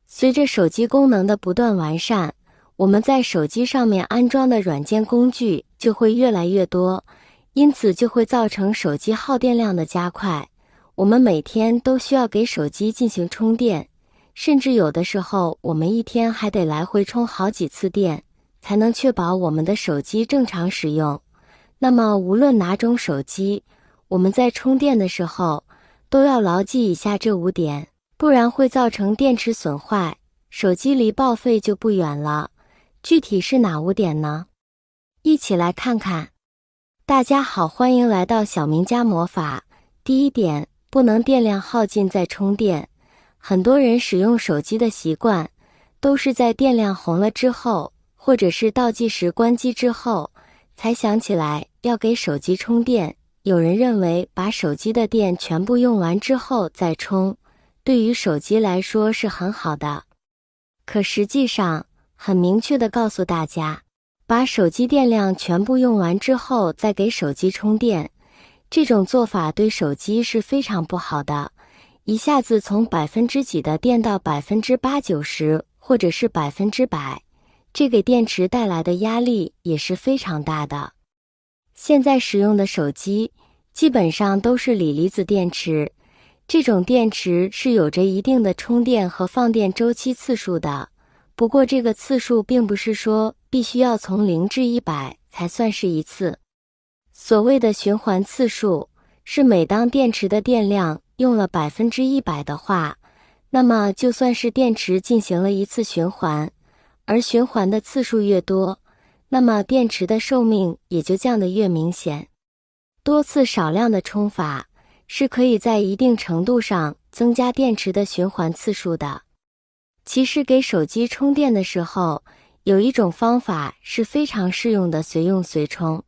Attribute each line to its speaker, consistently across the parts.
Speaker 1: 随着手机功能的不断完善，我们在手机上面安装的软件工具就会越来越多，因此就会造成手机耗电量的加快。我们每天都需要给手机进行充电，甚至有的时候我们一天还得来回充好几次电，才能确保我们的手机正常使用。那么无论哪种手机，我们在充电的时候都要牢记以下这5点，不然会造成电池损坏，手机离报废就不远了。具体是哪5点呢？一起来看看。大家好，欢迎来到小明家魔法。第一点，不能电量耗尽再充电。很多人使用手机的习惯都是在电量红了之后，或者是倒计时关机之后，才想起来要给手机充电。有人认为把手机的电全部用完之后再充，对于手机来说是很好的。可实际上，很明确地告诉大家，把手机电量全部用完之后再给手机充电，这种做法对手机是非常不好的。一下子从几% 的电到80%、90%，或者是100%，这给电池带来的压力也是非常大的。现在使用的手机基本上都是锂离子电池，这种电池是有着一定的充电和放电周期次数的。不过这个次数并不是说必须要从0至100才算是一次。所谓的循环次数，是每当电池的电量用了100%的话，那么就算是电池进行了一次循环，而循环的次数越多，那么电池的寿命也就降得越明显。多次少量的充法是可以在一定程度上增加电池的循环次数的。其实给手机充电的时候，有一种方法是非常适用的，随用随充。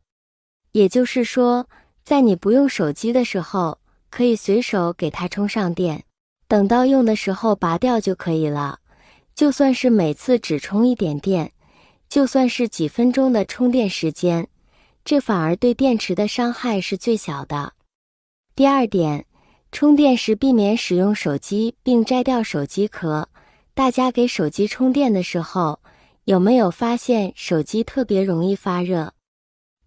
Speaker 1: 也就是说，在你不用手机的时候，可以随手给它充上电，等到用的时候拔掉就可以了。就算是每次只充一点电，就算是几分钟的充电时间，这反而对电池的伤害是最小的。第二点，充电时避免使用手机并摘掉手机壳。大家给手机充电的时候，有没有发现手机特别容易发热？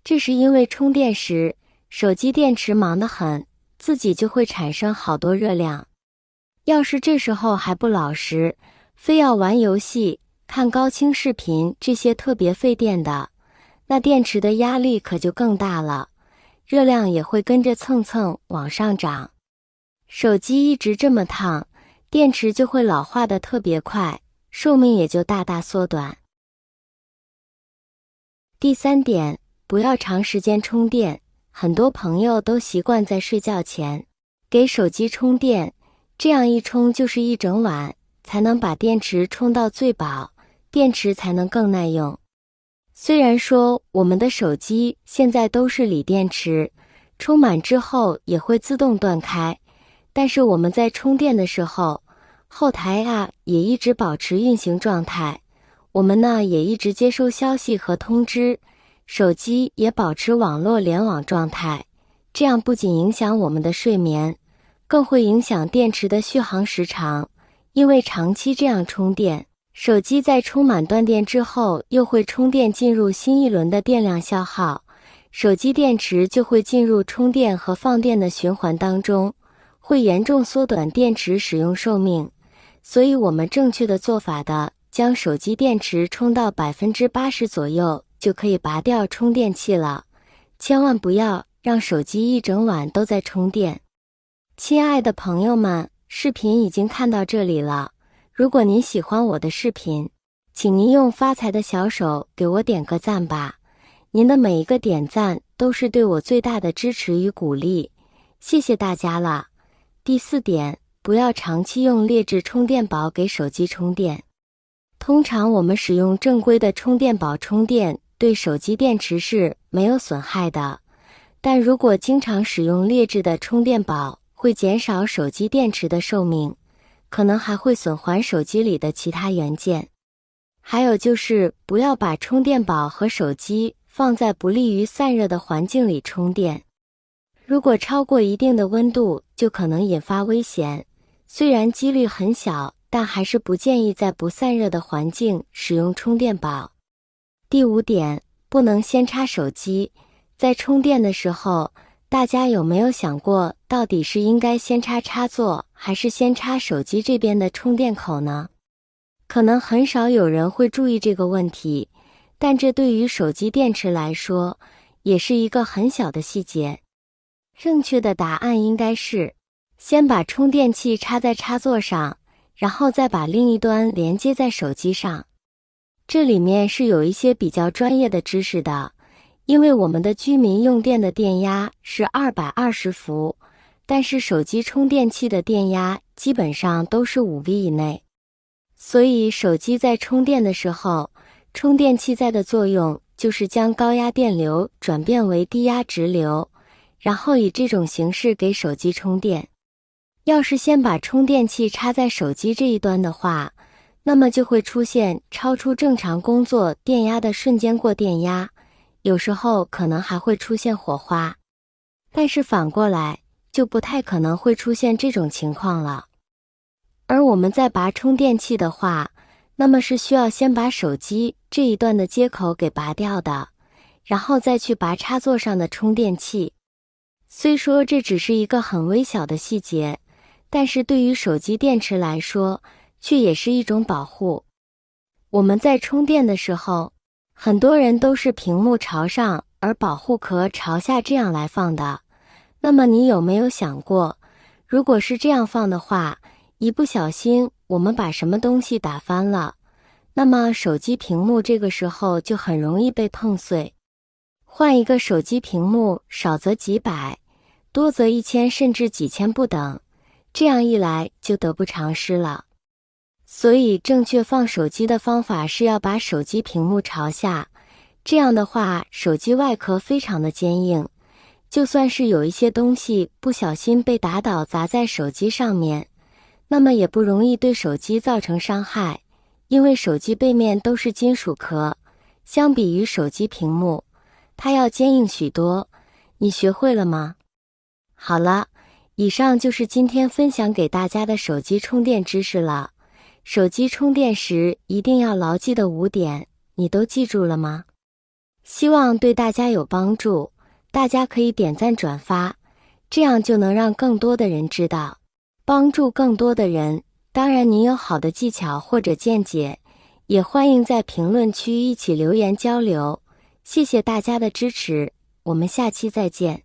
Speaker 1: 这是因为充电时，手机电池忙得很，自己就会产生好多热量。要是这时候还不老实，非要玩游戏、看高清视频这些特别费电的，那电池的压力可就更大了，热量也会跟着蹭蹭往上涨。手机一直这么烫，电池就会老化的特别快，寿命也就大大缩短。第三点，不要长时间充电。很多朋友都习惯在睡觉前给手机充电，这样一充就是一整晚，才能把电池充到最饱，电池才能更耐用。虽然说我们的手机现在都是锂电池，充满之后也会自动断开，但是我们在充电的时候，后台也一直保持运行状态，我们呢也一直接收消息和通知，手机也保持网络联网状态，这样不仅影响我们的睡眠，更会影响电池的续航时长。因为长期这样充电，手机在充满断电之后又会充电进入新一轮的电量消耗，手机电池就会进入充电和放电的循环当中，会严重缩短电池使用寿命。所以我们正确的做法的，将手机电池充到80%左右就可以拔掉充电器了，千万不要让手机一整晚都在充电。亲爱的朋友们，视频已经看到这里了，如果您喜欢我的视频，请您用发财的小手给我点个赞吧，您的每一个点赞都是对我最大的支持与鼓励，谢谢大家了。第四点，不要长期用劣质充电宝给手机充电。通常我们使用正规的充电宝充电，对手机电池是没有损害的，但如果经常使用劣质的充电宝，会减少手机电池的寿命，可能还会损坏手机里的其他元件。还有就是不要把充电宝和手机放在不利于散热的环境里充电，如果超过一定的温度就可能引发危险，虽然几率很小，但还是不建议在不散热的环境使用充电宝。第5点，不能先插手机。在充电的时候，大家有没有想过，到底是应该先插插座，还是先插手机这边的充电口呢？可能很少有人会注意这个问题，但这对于手机电池来说，也是一个很小的细节。正确的答案应该是，先把充电器插在插座上，然后再把另一端连接在手机上。这里面是有一些比较专业的知识的，因为我们的居民用电的电压是220伏，但是手机充电器的电压基本上都是5V 以内。所以手机在充电的时候，充电器在的作用就是将高压电流转变为低压直流，然后以这种形式给手机充电。要是先把充电器插在手机这一端的话，那么就会出现超出正常工作电压的瞬间过电压，有时候可能还会出现火花。但是反过来，就不太可能会出现这种情况了。而我们在拔充电器的话，那么是需要先把手机这一端的接口给拔掉的，然后再去拔插座上的充电器。虽说这只是一个很微小的细节，但是对于手机电池来说，却也是一种保护。我们在充电的时候，很多人都是屏幕朝上，而保护壳朝下这样来放的。那么你有没有想过，如果是这样放的话，一不小心我们把什么东西打翻了，那么手机屏幕这个时候就很容易被碰碎。换一个手机屏幕，少则几百，多则1000甚至几千不等，这样一来就得不偿失了。所以正确放手机的方法是要把手机屏幕朝下，这样的话手机外壳非常的坚硬，就算是有一些东西不小心被打倒砸在手机上面，那么也不容易对手机造成伤害，因为手机背面都是金属壳，相比于手机屏幕，它要坚硬许多。你学会了吗？好了，以上就是今天分享给大家的手机充电知识了。手机充电时一定要牢记的5点，你都记住了吗？希望对大家有帮助，大家可以点赞转发，这样就能让更多的人知道，帮助更多的人。当然您有好的技巧或者见解，也欢迎在评论区一起留言交流。谢谢大家的支持，我们下期再见。